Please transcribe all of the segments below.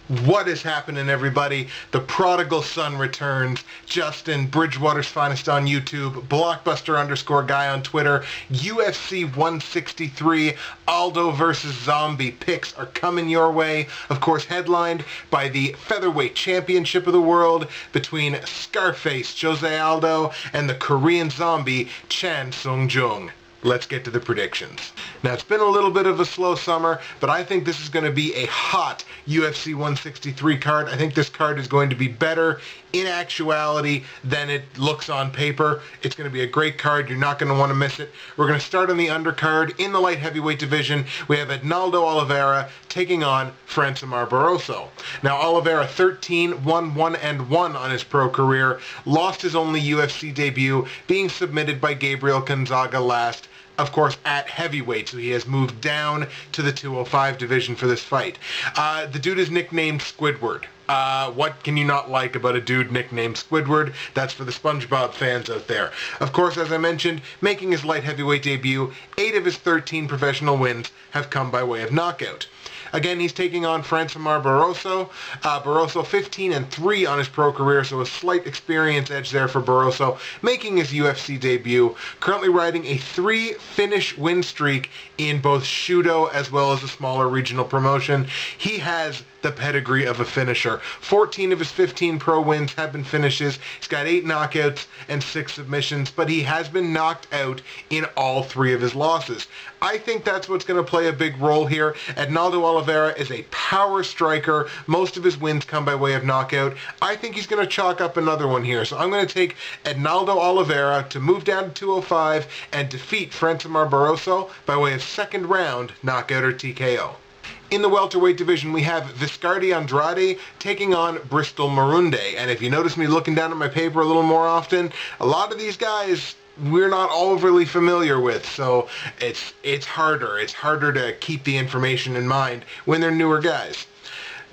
What is happening, everybody? The prodigal son returns. Justin, Bridgewater's finest on YouTube, Blockbuster_guy on Twitter, UFC 163, Aldo versus Zombie picks are coming your way. Of course, headlined by the Featherweight Championship of the World between Scarface Jose Aldo and the Korean Zombie Sung Jung. Let's get to the predictions. Now, it's been a little bit of a slow summer, but I think this is going to be a hot UFC 163 card. I think this card is going to be better in actuality than it looks on paper. It's going to be a great card. You're not going to want to miss it. We're going to start on the undercard. In the light heavyweight division, we have Arnaldo Oliveira taking on Francimar Barroso. Now, Oliveira 13-1-1-1 on his pro career, lost his only UFC debut, being submitted by Gabriel Gonzaga last, of course, at heavyweight, so he has moved down to the 205 division for this fight. The dude is nicknamed Squidward. What can you not like about a dude nicknamed Squidward? That's for the SpongeBob fans out there. Of course, as I mentioned, making his light heavyweight debut, 8 of his 13 professional wins have come by way of knockout. Again, he's taking on Francimar Barroso. Barroso 15-3 on his pro career, so a slight experience edge there for Barroso, making his UFC debut. Currently riding a 3-finish win streak in both Shudo as well as a smaller regional promotion. He has the pedigree of a finisher. 14 of his 15 pro wins have been finishes. He's got 8 knockouts and 6 submissions, but he has been knocked out in all 3 of his losses. I think that's what's going to play a big role here. Arnaldo Oliveira is a power striker. Most of his wins come by way of knockout. I think he's going to chalk up another one here. So I'm going to take Arnaldo Oliveira to move down to 205 and defeat Francimar Barroso by way of second round knockout or TKO. In the welterweight division, we have Viscardi Andrade taking on Bristol Marunde. And if you notice me looking down at my paper a little more often, a lot of these guys we're not overly familiar with, so it's harder to keep the information in mind when they're newer guys.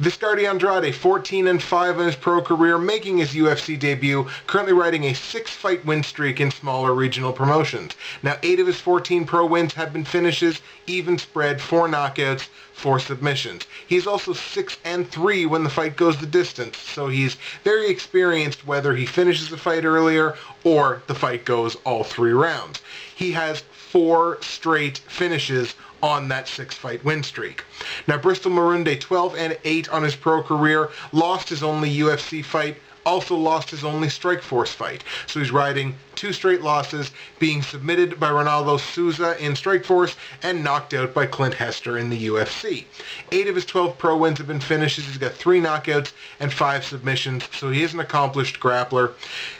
Viscardi Andrade, 14-5 in his pro career, making his UFC debut, currently riding a 6-fight win streak in smaller regional promotions. Now, 8 of his 14 pro wins have been finishes, even spread, 4 knockouts, 4 submissions. He's also 6-3 when the fight goes the distance, so he's very experienced whether he finishes the fight earlier or the fight goes all 3 rounds. He has 4 straight finishes on that 6-fight win streak. Now, Bristol Marunde, 12-8 on his pro career, lost his only UFC fight, also lost his only Strikeforce fight. So he's riding 2 straight losses, being submitted by Ronaldo Souza in Strikeforce and knocked out by Clint Hester in the UFC. 8 of his 12 pro wins have been finishes. He's got 3 knockouts and 5 submissions, so he is an accomplished grappler.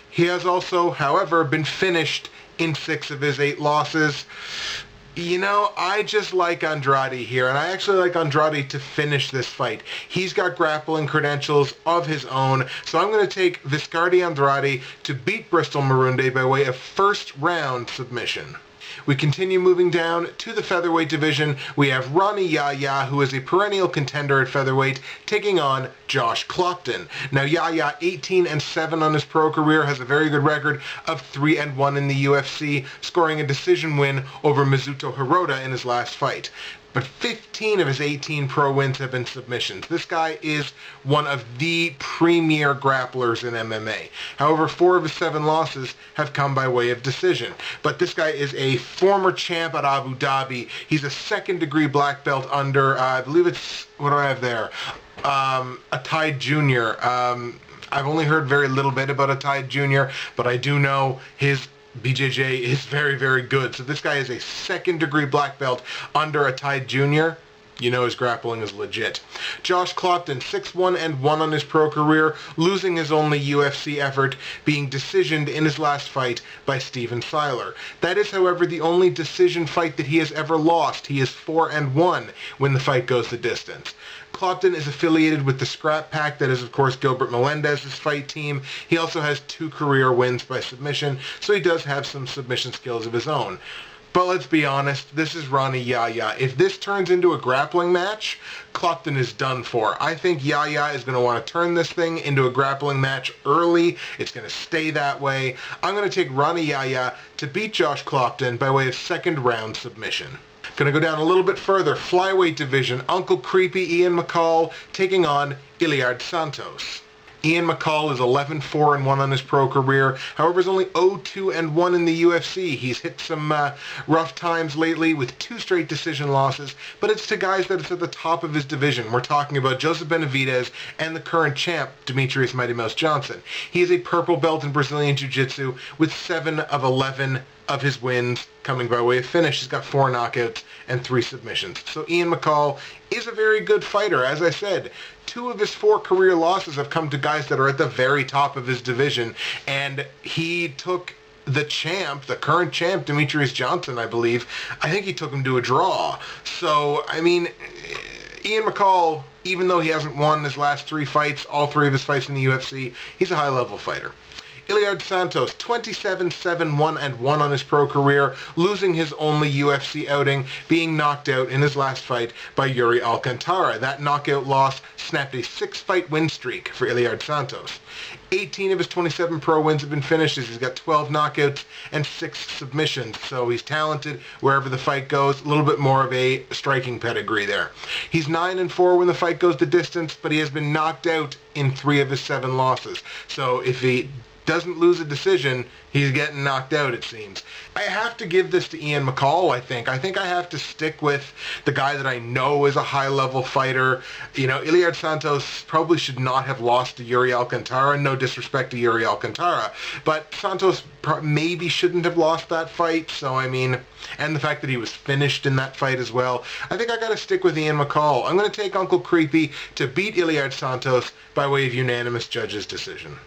He has also, however, been finished in 6 of his 8 losses. You know, I just like Andrade here, and I actually like Andrade to finish this fight. He's got grappling credentials of his own, so I'm going to take Viscardi Andrade to beat Bristol Marunde by way of first round submission. We continue moving down to the featherweight division. We have Rani Yahya, who is a perennial contender at featherweight, taking on Josh Clopton. Now, Yahya, 18-7 on his pro career, has a very good record of 3-1 in the UFC, scoring a decision win over Mizuto Hirota in his last fight. But 15 of his 18 pro wins have been submissions. This guy is one of the premier grapplers in MMA. However, 4 of his 7 losses have come by way of decision. But this guy is a former champ at Abu Dhabi. He's a second-degree black belt under, I believe it's, what do I have there? A Tide Junior. I've only heard very little bit about a Tide Junior, but I do know his BJJ is very, very good. So this guy is a second-degree black belt under a Tide Junior. You know his grappling is legit. Josh Clopton, 6-1-1 on his pro career, losing his only UFC effort, being decisioned in his last fight by Steven Seiler. That is, however, the only decision fight that he has ever lost. He is 4-1 when the fight goes the distance. Clopton is affiliated with the Scrap Pack, that is, of course, Gilbert Melendez's fight team. He also has 2 career wins by submission, so he does have some submission skills of his own. But let's be honest, this is Rani Yahya. If this turns into a grappling match, Clopton is done for. I think Yahya is going to want to turn this thing into a grappling match early. It's going to stay that way. I'm going to take Rani Yahya to beat Josh Clopton by way of second round submission. Going to go down a little bit further. Flyweight division. Uncle Creepy Ian McCall taking on Iliard Santos. Ian McCall is 11-4-1 on his pro career. However, he's only 0-2-1 in the UFC. He's hit some rough times lately with 2 straight decision losses, but it's to guys that are at the top of his division. We're talking about Joseph Benavidez and the current champ, Demetrius Mighty Mouse Johnson. He is a purple belt in Brazilian Jiu-Jitsu with 7 of 11 of his wins coming by way of finish. He's got 4 knockouts and 3 submissions. So Ian McCall is a very good fighter. As I said, 2 of his 4 career losses have come to guys that are at the very top of his division, and he took the champ, the current champ, Demetrius Johnson, I believe. I think he took him to a draw. So, I mean, Ian McCall, even though he hasn't won his last 3 fights, all 3 of his fights in the UFC, he's a high-level fighter. Iliard Santos, 27-7-1-1 on his pro career, losing his only UFC outing, being knocked out in his last fight by Yuri Alcantara. That knockout loss snapped a 6-fight win streak for Iliard Santos. 18 of his 27 pro wins have been finished as he's got 12 knockouts and 6 submissions. So he's talented wherever the fight goes. A little bit more of a striking pedigree there. He's 9-4 when the fight goes the distance, but he has been knocked out in 3 of his 7 losses. So if he doesn't lose a decision, he's getting knocked out, it seems. I have to give this to Ian McCall, I think. I think I have to stick with the guy that I know is a high-level fighter. You know, Iliard Santos probably should not have lost to Yuri Alcantara. No disrespect to Yuri Alcantara. But Santos maybe shouldn't have lost that fight. So, I mean, and the fact that he was finished in that fight as well. I think I got to stick with Ian McCall. I'm going to take Uncle Creepy to beat Iliard Santos by way of unanimous judges' decision.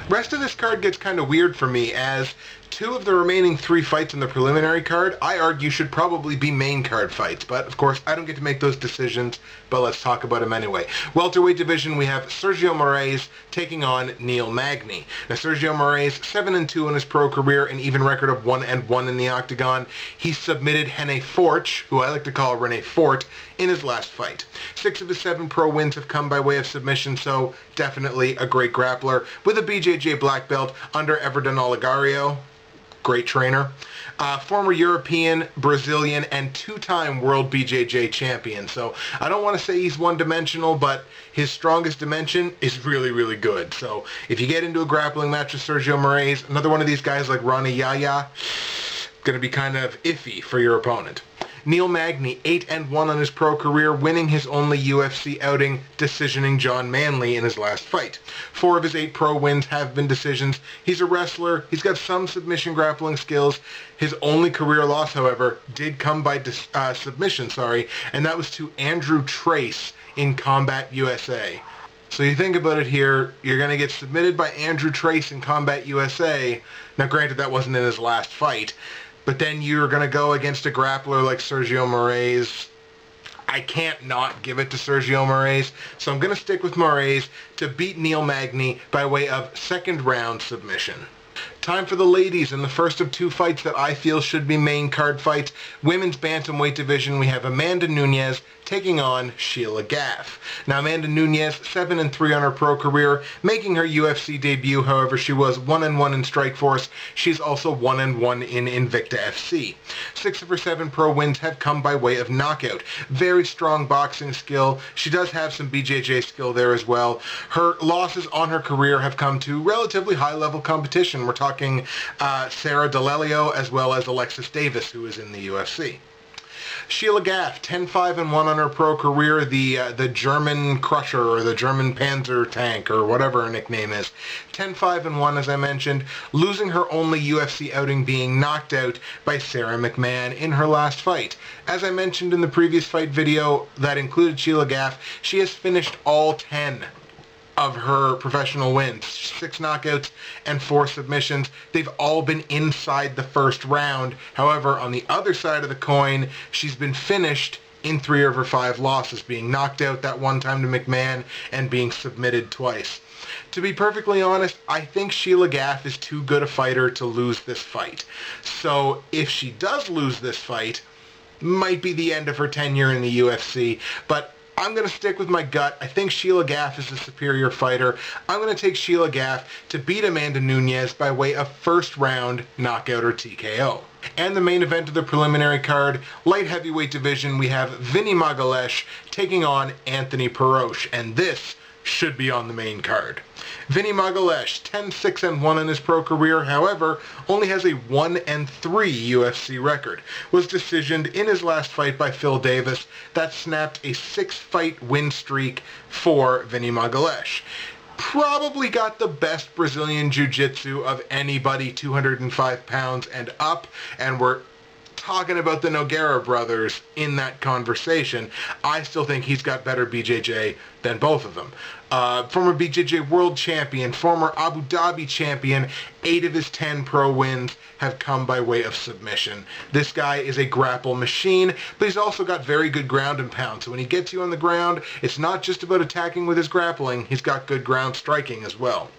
Rest of this card gets kind of weird for me, as 2 of the remaining 3 fights in the preliminary card, I argue, should probably be main card fights. But, of course, I don't get to make those decisions, but let's talk about them anyway. Welterweight division, we have Sergio Moraes taking on Neil Magny. Now, Sergio Moraes, 7-2 in his pro career, an even record of 1-1 in the octagon. He submitted Rene Forte, who I like to call Rene Forte, in his last fight. 6 of his 7 pro wins have come by way of submission, so definitely a great grappler. With a BJJ black belt under Everton Olegario. Great trainer. Former European, Brazilian, and 2-time World BJJ champion. So I don't want to say he's one-dimensional, but his strongest dimension is really, really good. So if you get into a grappling match with Sergio Moraes, another one of these guys like Rani Yahya, going to be kind of iffy for your opponent. Neil Magny, 8-1 on his pro career, winning his only UFC outing, decisioning John Manley in his last fight. 4 of his 8 pro wins have been decisions. He's a wrestler. He's got some submission grappling skills. His only career loss, however, did come by submission, and that was to Andrew Trace in Combat USA. So you think about it here, you're going to get submitted by Andrew Trace in Combat USA. Now, granted, that wasn't in his last fight. But then you're going to go against a grappler like Sergio Moraes. I can't not give it to Sergio Moraes. So I'm going to stick with Moraes to beat Neil Magny by way of 2nd round submission. Time for the ladies in the first of 2 fights that I feel should be main card fights. Women's bantamweight division, we have Amanda Nunes taking on Sheila Gaff. Now, Amanda Nunes, 7-3 on her pro career, making her UFC debut. However, she was 1-1 in Strikeforce. She's also 1-1 in Invicta FC. 6 of her 7 pro wins have come by way of knockout. Very strong boxing skill. She does have some BJJ skill there as well. Her losses on her career have come to relatively high-level competition. We're talking Sarah D'Alelio as well as Alexis Davis, who is in the UFC. Sheila Gaff, 10-5-1 on her pro career, the German Crusher or the German Panzer Tank or whatever her nickname is. 10-5-1, as I mentioned, losing her only UFC outing, being knocked out by Sarah McMahon in her last fight. As I mentioned in the previous fight video that included Sheila Gaff, she has finished all 10 of her professional wins. 6 knockouts and 4 submissions. They've all been inside the first round. However, on the other side of the coin, she's been finished in 3 of her 5 losses, being knocked out that one time to McMahon and being submitted twice. To be perfectly honest, I think Sheila Gaff is too good a fighter to lose this fight. So if she does lose this fight, might be the end of her tenure in the UFC, but I'm going to stick with my gut. I think Sheila Gaff is the superior fighter. I'm going to take Sheila Gaff to beat Amanda Nunes by way of first round knockout or TKO. And the main event of the preliminary card, light heavyweight division, we have Vinny Magalhaes taking on Anthony Perosh, and this should be on the main card. Vinny Magalhaes, 10-6-1 in his pro career, however, only has a 1-3 UFC record. Was decisioned in his last fight by Phil Davis. That snapped a 6-fight win streak for Vinny Magalhaes. Probably got the best Brazilian Jiu-Jitsu of anybody 205 pounds and up, and we're talking about the Nogueira brothers in that conversation. I still think he's got better BJJ than both of them. Former BJJ world champion, former Abu Dhabi champion, 8 of his 10 pro wins have come by way of submission. This guy is a grapple machine, but he's also got very good ground and pound. So when he gets you on the ground, it's not just about attacking with his grappling, he's got good ground striking as well.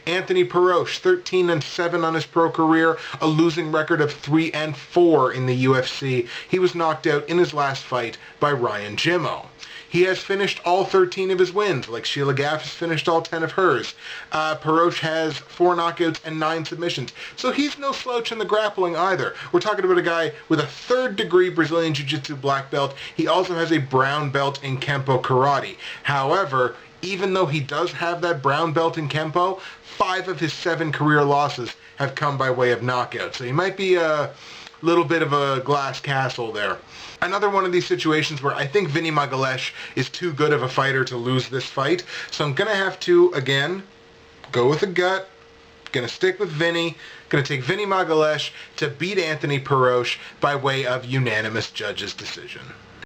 Anthony Perosh, 13-7 on his pro career, a losing record of 3-4 in the UFC. He was knocked out in his last fight by Ryan Jimmo. He has finished all 13 of his wins, like Sheila Gaff has finished all 10 of hers. Perosh has 4 knockouts and 9 submissions. So he's no slouch in the grappling either. We're talking about a guy with a 3rd-degree Brazilian Jiu-Jitsu black belt. He also has a brown belt in Kempo Karate. However, even though he does have that brown belt in Kempo, 5 of his 7 career losses have come by way of knockout. So he might be a little bit of a glass castle there. Another one of these situations where I think Vinny Magalhaes is too good of a fighter to lose this fight. So I'm going to have to, again, go with the gut. Going to stick with Vinny. Going to take Vinny Magalhaes to beat Anthony Perosh by way of unanimous judges' decision.